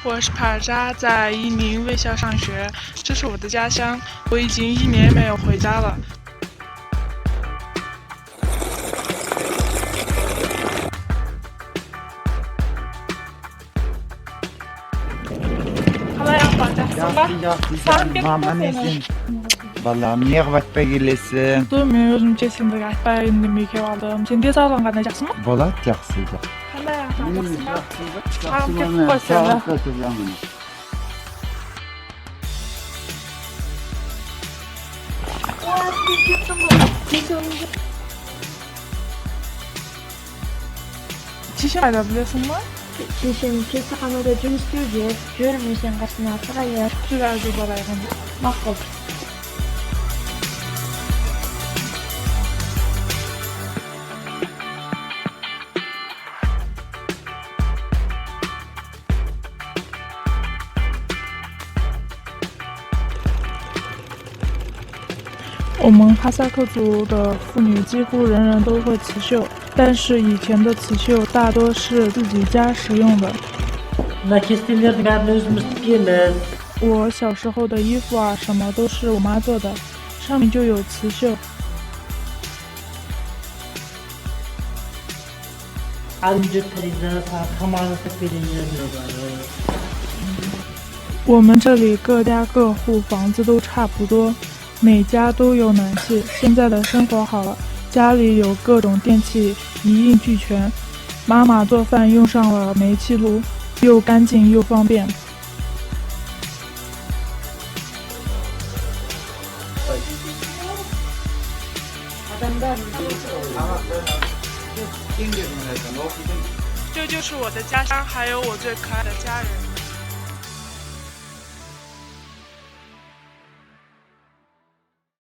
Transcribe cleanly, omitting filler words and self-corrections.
我是帕扎，在伊宁卫校上学，这是我的家乡。我已经1年没有回家了。Vallahi niye kapat gelirsin? Duymuyor, özüm kesinlikle gayet indirmeyi aldım. Sen de sağlam kanacaksın mı? Bolat yaksıydı. Kanaya yapacaksın mı? Tamam, kötü koysana. Çişim ayırabiliyorsun mu? Çişim kesahamada cümüstürce, görmüşsen kaçına sıraya. Güzel bir balayım. Makul.我们哈萨克族的妇女几乎人人都会刺绣，但是以前的刺绣大多是自己家使用的。那kestiğimlerin hepsini özümüz giyemez. 我小时候的衣服啊，什么都是我妈做的，上面就有刺绣。Anca teyze kamarı verin. 我们这里各家各户房子都差不多，每家都有暖气。现在的生活好了，家里有各种电器，一应俱全。妈妈做饭用上了煤气炉，又干净又方便。这就是我的家乡，还有我最可爱的家人。